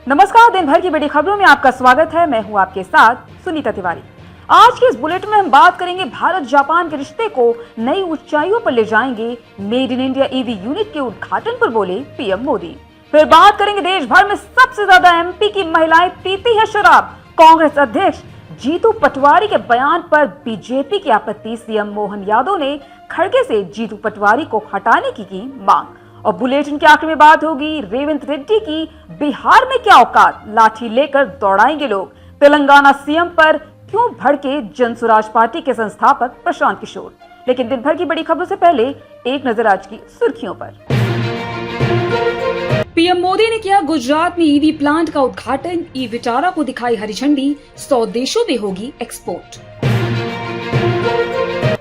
नमस्कार, दिन भर की बड़ी खबरों में आपका स्वागत है। मैं हूं आपके साथ सुनीता तिवारी। आज के इस बुलेटिन में हम बात करेंगे भारत जापान के रिश्ते को नई ऊंचाइयों पर ले जाएंगे। Made in India EV unit के उद्घाटन पर बोले पीएम मोदी। फिर बात करेंगे देश भर में सबसे ज्यादा एमपी की महिलाएं पीती है शराब। कांग्रेस अध्यक्ष जीतू पटवारी के बयान पर बीजेपी की आपत्ति। सीएम मोहन यादव ने खड़गे से जीतू पटवारी को हटाने की मांग। और बुलेटिन के आखिर में बात होगी रेवंत रेड्डी की बिहार में क्या औकात, लाठी लेकर दौड़ाएंगे लोग। तेलंगाना सीएम पर क्यों भड़के जनसुराज पार्टी के संस्थापक प्रशांत किशोर। लेकिन दिन भर की बड़ी खबरों से पहले एक नजर आज की सुर्खियों पर। पीएम मोदी ने किया गुजरात में ईवी प्लांट का उद्घाटन। ई विटारा को दिखाई हरी झंडी। 100 देशों में होगी एक्सपोर्ट।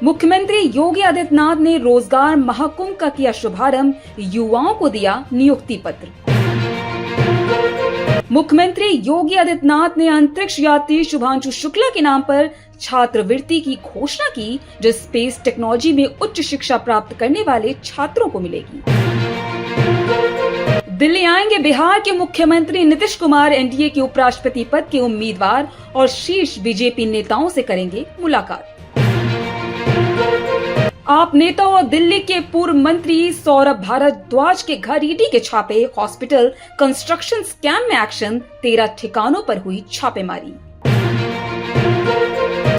मुख्यमंत्री योगी आदित्यनाथ ने रोजगार महाकुंभ का किया शुभारंभ। युवाओं को दिया नियुक्ति पत्र। मुख्यमंत्री योगी आदित्यनाथ ने अंतरिक्ष यात्री शुभांशु शुक्ला के नाम पर छात्रवृत्ति की घोषणा की, जो स्पेस टेक्नोलॉजी में उच्च शिक्षा प्राप्त करने वाले छात्रों को मिलेगी। दिल्ली आएंगे बिहार के मुख्यमंत्री नीतीश कुमार। एनडीए के उपराष्ट्रपति पद के उम्मीदवार और शीर्ष बीजेपी नेताओं से करेंगे मुलाकात। आप नेता और दिल्ली के पूर्व मंत्री सौरभ भारद्वाज के घर ईडी के छापे। हॉस्पिटल कंस्ट्रक्शन स्कैम में एक्शन। 13 ठिकानों पर हुई छापेमारी।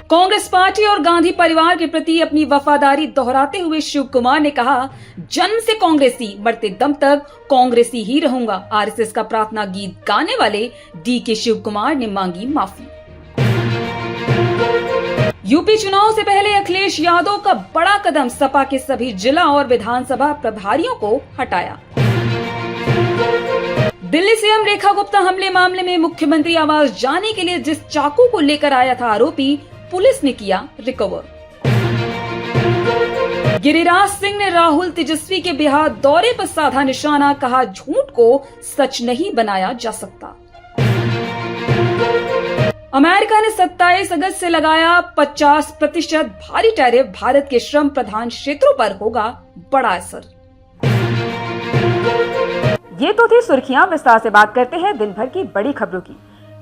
कांग्रेस पार्टी और गांधी परिवार के प्रति अपनी वफादारी दोहराते हुए शिव कुमार ने कहा, जन्म से कांग्रेसी, मरते दम तक कांग्रेसी ही रहूंगा। आरएसएस का प्रार्थना गीत गाने वाले डी के शिव कुमार ने मांगी माफी। यूपी चुनाव से पहले अखिलेश यादव का बड़ा कदम। सपा के सभी जिला और विधानसभा प्रभारियों को हटाया। दिल्ली सीएम रेखा गुप्ता हमले मामले में मुख्यमंत्री आवास जाने के लिए जिस चाकू को लेकर आया था आरोपी, पुलिस ने किया रिकवर। गिरिराज सिंह ने राहुल तेजस्वी के बिहार दौरे पर साधा निशाना। कहा, झूठ को सच नहीं बनाया जा सकता। अमेरिका ने 27 अगस्त से लगाया 50% भारी टैरिफ। भारत के श्रम प्रधान क्षेत्रों पर होगा बड़ा असर। ये तो थी सुर्खियां। विस्तार से बात करते हैं दिन भर की बड़ी खबरों की।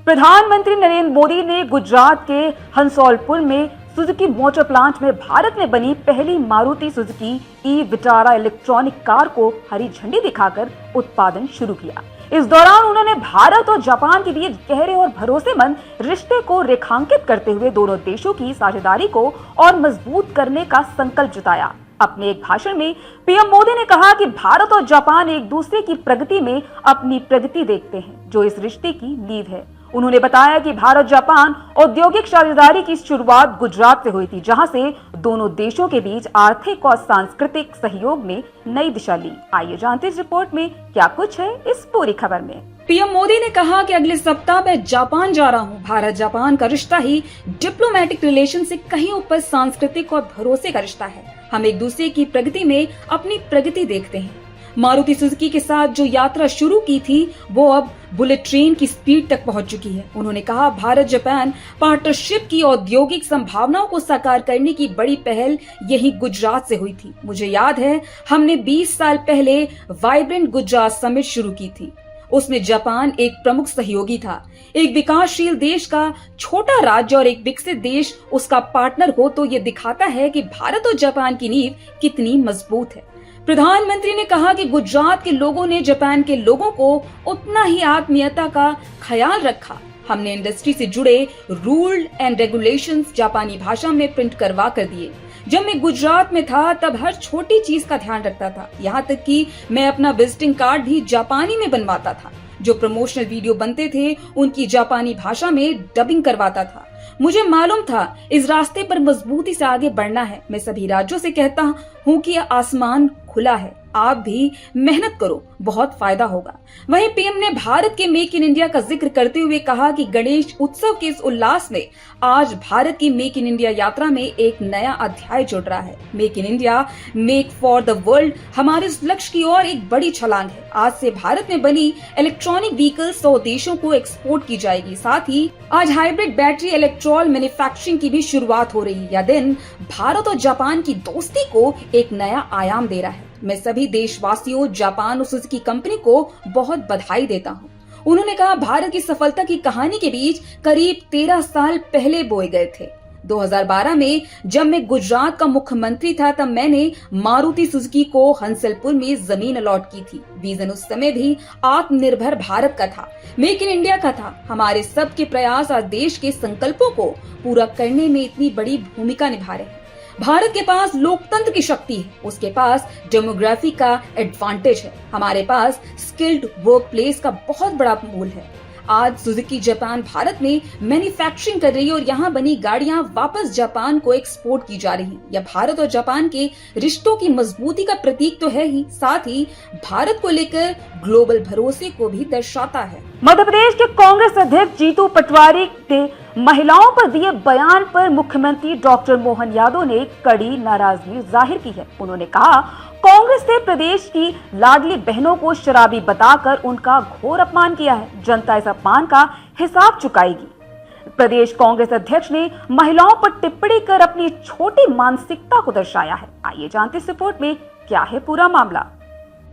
प्रधानमंत्री नरेंद्र मोदी ने गुजरात के हंसौलपुर में सुजुकी मोटर प्लांट में भारत में बनी पहली Maruti Suzuki e Vitara electronic car को हरी झंडी दिखाकर उत्पादन शुरू किया। इस दौरान उन्होंने भारत और जापान के बीच गहरे और भरोसेमंद रिश्ते को रेखांकित करते हुए दोनों देशों की साझेदारी को और मजबूत करने का संकल्प जताया। अपने एक भाषण में पीएम मोदी ने कहा कि भारत और जापान एक दूसरे की प्रगति में अपनी प्रगति देखते हैं, जो इस रिश्ते की नींव है। उन्होंने बताया कि भारत जापान औद्योगिक साझेदारी की शुरुआत गुजरात से हुई थी, जहां से दोनों देशों के बीच आर्थिक और सांस्कृतिक सहयोग ने नई दिशा ली। आइए जानते हैं इस रिपोर्ट में क्या कुछ है इस पूरी खबर में। पीएम मोदी ने कहा कि अगले सप्ताह मैं जापान जा रहा हूं। भारत जापान का रिश्ता ही डिप्लोमेटिक रिलेशन से कहीं ऊपर सांस्कृतिक और भरोसे का रिश्ता है। हम एक दूसरे की प्रगति में अपनी प्रगति देखते हैं। मारुति सुजुकी के साथ जो यात्रा शुरू की थी, वो अब बुलेट ट्रेन की स्पीड तक पहुंच चुकी है। उन्होंने कहा, भारत जापान पार्टनरशिप की औद्योगिक संभावनाओं को साकार करने की बड़ी पहल यही गुजरात से हुई थी। मुझे याद है, हमने 20 साल पहले वाइब्रेंट गुजरात समिट शुरू की थी। उसमें जापान एक प्रमुख सहयोगी था। एक विकासशील देश का छोटा राज्य और एक विकसित देश उसका पार्टनर हो तो ये दिखाता है कि भारत और जापान की नींव कितनी मजबूत है। प्रधानमंत्री ने कहा कि गुजरात के लोगों ने जापान के लोगों को उतना ही आत्मीयता का ख्याल रखा। हमने इंडस्ट्री से जुड़े रूल एंड रेगुलेशंस जापानी भाषा में प्रिंट करवा कर दिए। जब मैं गुजरात में था तब हर छोटी चीज का ध्यान रखता था, यहाँ तक कि मैं अपना विजिटिंग कार्ड भी जापानी में बनवाता था। जो प्रमोशनल वीडियो बनते थे उनकी जापानी भाषा में डबिंग करवाता था। मुझे मालूम था इस रास्ते पर मजबूती से आगे बढ़ना है। मैं सभी राज्यों से कहता हूँ कि आसमान खुला है, आप भी मेहनत करो, बहुत फायदा होगा। वहीं पीएम ने भारत के मेक इन इंडिया का जिक्र करते हुए कहा कि गणेश उत्सव के इस उल्लास में आज भारत की मेक इन इंडिया यात्रा में एक नया अध्याय जुड़ रहा है। Make in India, make for the world हमारे इस लक्ष्य की ओर एक बड़ी छलांग है। आज से भारत में बनी इलेक्ट्रॉनिक व्हीकल 100 देशों को एक्सपोर्ट की जाएगी। साथ ही आज हाइब्रिड बैटरी इलेक्ट्रॉल मैन्युफैक्चरिंग की भी शुरुआत हो रही है। यह दिन भारत और जापान की दोस्ती को एक नया आयाम दे रहा है। मैं सभी देशवासियों, जापान और सुजुकी कंपनी को बहुत बधाई देता हूँ। उन्होंने कहा, भारत की सफलता की कहानी के बीज करीब 13 साल पहले बोए गए थे। 2012 में जब मैं गुजरात का मुख्यमंत्री था, तब मैंने मारुति सुजुकी को हंसलपुर में जमीन अलॉट की थी। विजन उस समय भी आत्मनिर्भर भारत का था, मेक इन इंडिया का था। हमारे सबके प्रयास आज देश के संकल्पों को पूरा करने में इतनी बड़ी भूमिका निभा रहे हैं। भारत के पास लोकतंत्र की शक्ति है, उसके पास डेमोग्राफी का एडवांटेज है, हमारे पास स्किल्ड वर्क प्लेस का बहुत बड़ा मूल है। आज सुजुकी जापान भारत में मैन्युफैक्चरिंग कर रही है और यहाँ बनी गाड़ियां वापस जापान को एक्सपोर्ट की जा रही हैं। यह भारत और जापान के रिश्तों की मजबूती का प्रतीक तो है ही, साथ ही भारत को लेकर ग्लोबल भरोसे को भी दर्शाता है। मध्य प्रदेश के कांग्रेस अध्यक्ष जीतू पटवारी ने महिलाओं पर दिए बयान पर मुख्यमंत्री डॉक्टर मोहन यादव ने कड़ी नाराजगी जाहिर की है। उन्होंने कहा, कांग्रेस ने प्रदेश की लाडली बहनों को शराबी बताकर उनका घोर अपमान किया है। जनता इस अपमान का हिसाब चुकाएगी। प्रदेश कांग्रेस अध्यक्ष ने महिलाओं पर टिप्पणी कर अपनी छोटी मानसिकता को दर्शाया है। आइए जानते इस रिपोर्ट में क्या है पूरा मामला।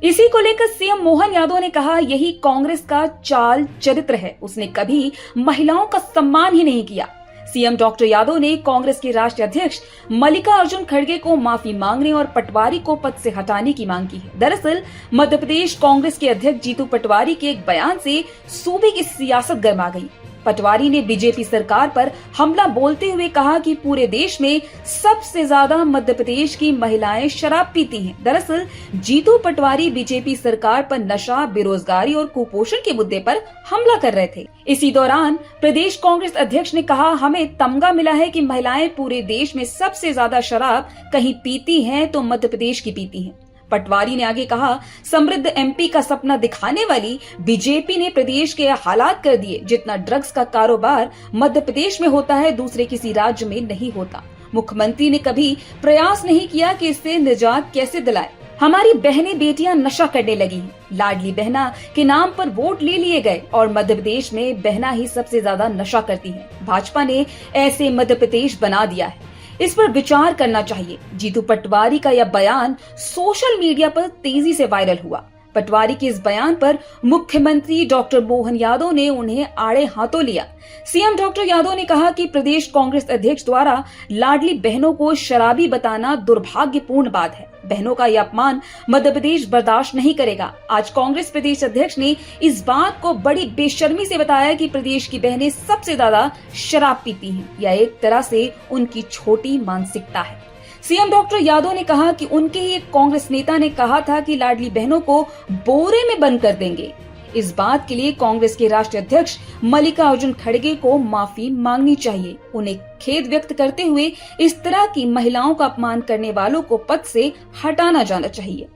इसी को लेकर सीएम मोहन यादव ने कहा, यही कांग्रेस का चाल चरित्र है। उसने कभी महिलाओं का सम्मान ही नहीं किया। सीएम डॉक्टर यादव ने कांग्रेस के राष्ट्रीय अध्यक्ष मल्लिकार्जुन खड़गे को माफी मांगने और पटवारी को पद से हटाने की मांग की है। दरअसल मध्य प्रदेश कांग्रेस के अध्यक्ष जीतू पटवारी के एक बयान से सूबे की सियासत गर्मा गई। पटवारी ने बीजेपी सरकार पर हमला बोलते हुए कहा कि पूरे देश में सबसे ज्यादा मध्य प्रदेश की महिलाएं शराब पीती हैं। दरअसल जीतू पटवारी बीजेपी सरकार पर नशा, बेरोजगारी और कुपोषण के मुद्दे पर हमला कर रहे थे। इसी दौरान प्रदेश कांग्रेस अध्यक्ष ने कहा, हमें तमगा मिला है कि महिलाएं पूरे देश में सबसे ज्यादा शराब कहीं पीती हैं तो मध्य प्रदेश की पीती हैं। पटवारी ने आगे कहा, समृद्ध एमपी का सपना दिखाने वाली बीजेपी ने प्रदेश के हालात कर दिए। जितना ड्रग्स का कारोबार मध्य प्रदेश में होता है, दूसरे किसी राज्य में नहीं होता। मुख्यमंत्री ने कभी प्रयास नहीं किया कि इससे निजात कैसे दिलाए। हमारी बहनें बेटियां नशा करने लगी हैं। लाडली बहना के नाम पर वोट ले लिए गए और मध्य प्रदेश में बहना ही सबसे ज्यादा नशा करती है। भाजपा ने ऐसे मध्य प्रदेश बना दिया है, इस पर विचार करना चाहिए। जीतू पटवारी का यह बयान सोशल मीडिया पर तेजी से वायरल हुआ। पटवारी के इस बयान पर मुख्यमंत्री डॉक्टर मोहन यादव ने उन्हें आड़े हाथों लिया। सीएम डॉक्टर यादव ने कहा कि प्रदेश कांग्रेस अध्यक्ष द्वारा लाडली बहनों को शराबी बताना दुर्भाग्यपूर्ण बात है। बहनों का यह अपमान मध्य प्रदेश बर्दाश्त नहीं करेगा। आज कांग्रेस प्रदेश अध्यक्ष ने इस बात को बड़ी बेशर्मी से बताया कि प्रदेश की बहनें सबसे ज्यादा शराब पीती हैं। यह एक तरह से उनकी छोटी मानसिकता है। सीएम डॉक्टर यादव ने कहा कि उनके ही एक कांग्रेस नेता ने कहा था कि लाडली बहनों को बोरे में बंद कर देंगे। इस बात के लिए कांग्रेस के राष्ट्रीय अध्यक्ष मल्लिकार्जुन खड़गे को माफी मांगनी चाहिए। उन्हें खेद व्यक्त करते हुए इस तरह की महिलाओं का अपमान करने वालों को पद से हटाना जाना चाहिए।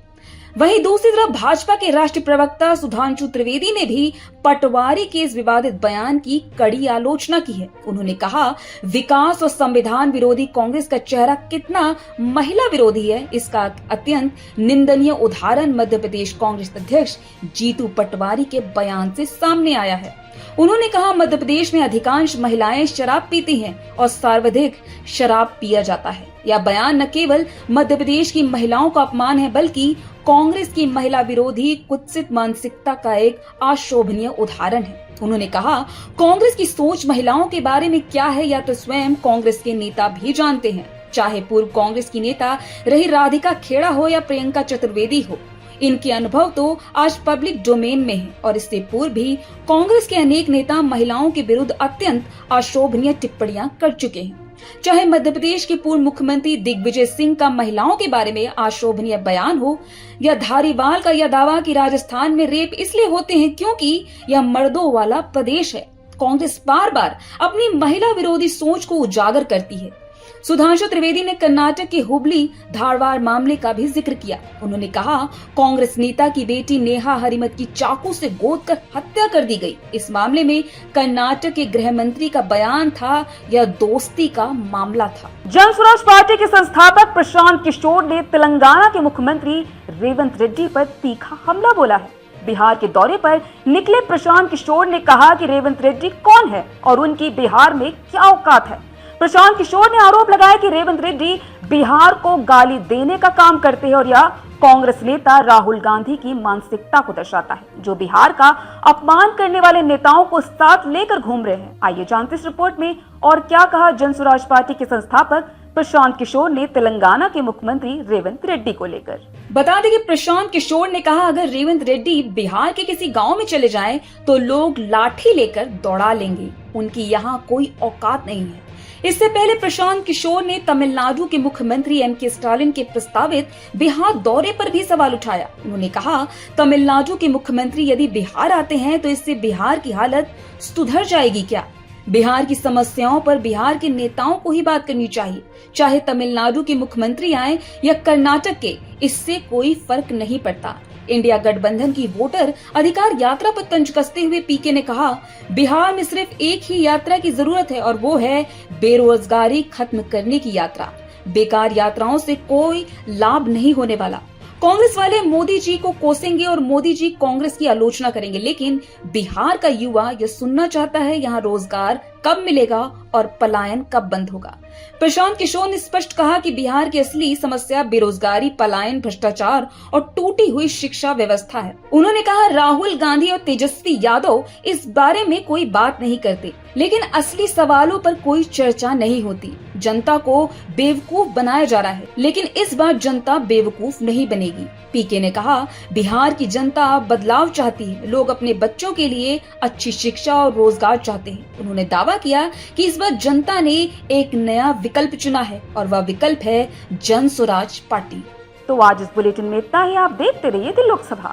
वहीं दूसरी तरफ भाजपा के राष्ट्रीय प्रवक्ता सुधांशु त्रिवेदी ने भी पटवारी के इस विवादित बयान की कड़ी आलोचना की है। उन्होंने कहा, विकास और संविधान विरोधी कांग्रेस का चेहरा कितना महिला विरोधी है, इसका अत्यंत निंदनीय उदाहरण मध्य प्रदेश कांग्रेस अध्यक्ष जीतू पटवारी के बयान से सामने आया है। उन्होंने कहा, मध्य प्रदेश में अधिकांश महिलाएं शराब पीती हैं और सर्वाधिक शराब पिया जाता है। यह बयान न केवल मध्य प्रदेश की महिलाओं का अपमान है, बल्कि कांग्रेस की महिला विरोधी कुत्सित मानसिकता का एक अशोभनीय उदाहरण है। उन्होंने कहा, कांग्रेस की सोच महिलाओं के बारे में क्या है, या तो स्वयं कांग्रेस के नेता भी जानते हैं। चाहे पूर्व कांग्रेस की नेता रही राधिका खेड़ा हो या प्रियंका चतुर्वेदी हो, इनके अनुभव तो आज पब्लिक डोमेन में है। और इससे पूर्व भी कांग्रेस के अनेक नेता महिलाओं के विरुद्ध अत्यंत अशोभनीय टिप्पणियां कर चुके हैं। चाहे मध्य प्रदेश के पूर्व मुख्यमंत्री दिग्विजय सिंह का महिलाओं के बारे में अशोभनीय बयान हो, या धारीवाल का यह दावा कि राजस्थान में रेप इसलिए होते हैं क्योंकि यह मर्दों वाला प्रदेश है। कांग्रेस बार बार अपनी महिला विरोधी सोच को उजागर करती है। सुधांशु त्रिवेदी ने कर्नाटक के हुबली धारवाड़ मामले का भी जिक्र किया। उन्होंने कहा, कांग्रेस नेता की बेटी नेहा हरिमत की चाकू से गोद कर हत्या कर दी गई। इस मामले में कर्नाटक के गृह मंत्री का बयान था, यह दोस्ती का मामला था। जन स्वराज पार्टी के संस्थापक प्रशांत किशोर ने तेलंगाना के मुख्यमंत्री रेवंत रेड्डी पर तीखा हमला बोला है। बिहार के दौरे पर निकले प्रशांत किशोर ने कहा कि रेवंत रेड्डी कौन है और उनकी बिहार में क्या औकात है। प्रशांत किशोर ने आरोप लगाया कि रेवंत रेड्डी बिहार को गाली देने का काम करते हैं और यह कांग्रेस नेता राहुल गांधी की मानसिकता को दर्शाता है, जो बिहार का अपमान करने वाले नेताओं को साथ लेकर घूम रहे हैं। आइए जानते इस रिपोर्ट में और क्या कहा जन स्वराज पार्टी के संस्थापक प्रशांत किशोर ने तेलंगाना के मुख्यमंत्री रेवंत रेड्डी को लेकर। बता दें कि प्रशांत किशोर ने कहा, अगर रेवंत रेड्डी बिहार के किसी गांव में चले जाएं तो लोग लाठी लेकर दौड़ा लेंगे, उनकी यहाँ कोई औकात नहीं है। इससे पहले प्रशांत किशोर ने तमिलनाडु के मुख्यमंत्री एम.के. स्टालिन के प्रस्तावित बिहार दौरे पर भी सवाल उठाया। उन्होंने कहा, तमिलनाडु के मुख्यमंत्री यदि बिहार आते हैं तो इससे बिहार की हालत सुधर जाएगी क्या? बिहार की समस्याओं पर बिहार के नेताओं को ही बात करनी चाहिए, चाहे तमिलनाडु के मुख्यमंत्री आए या कर्नाटक के, इससे कोई फर्क नहीं पड़ता। इंडिया गठबंधन की वोटर अधिकार यात्रा पर तंज कसते हुए पीके ने कहा, बिहार में सिर्फ एक ही यात्रा की जरूरत है और वो है बेरोजगारी खत्म करने की यात्रा। बेकार यात्राओं से कोई लाभ नहीं होने वाला। कांग्रेस वाले मोदी जी को कोसेंगे और मोदी जी कांग्रेस की आलोचना करेंगे, लेकिन बिहार का युवा यह सुनना चाहता है यहाँ रोजगार कब मिलेगा और पलायन कब बंद होगा। प्रशांत किशोर ने स्पष्ट कहा कि बिहार की असली समस्या बेरोजगारी, पलायन, भ्रष्टाचार और टूटी हुई शिक्षा व्यवस्था है। उन्होंने कहा, राहुल गांधी और तेजस्वी यादव इस बारे में कोई बात नहीं करते, लेकिन असली सवालों पर कोई चर्चा नहीं होती। जनता को बेवकूफ बनाया जा रहा है, लेकिन इस बार जनता बेवकूफ नहीं बनेगी। पीके ने कहा, बिहार की जनता बदलाव चाहती है, लोग अपने बच्चों के लिए अच्छी शिक्षा और रोजगार चाहते हैं। उन्होंने दावा किया कि इस बार जनता ने एक नया विकल्प चुना है और वह विकल्प है जन स्वराज पार्टी। तो आज इस बुलेटिन में इतना ही। आप देखते रहिए दिल लोकसभा।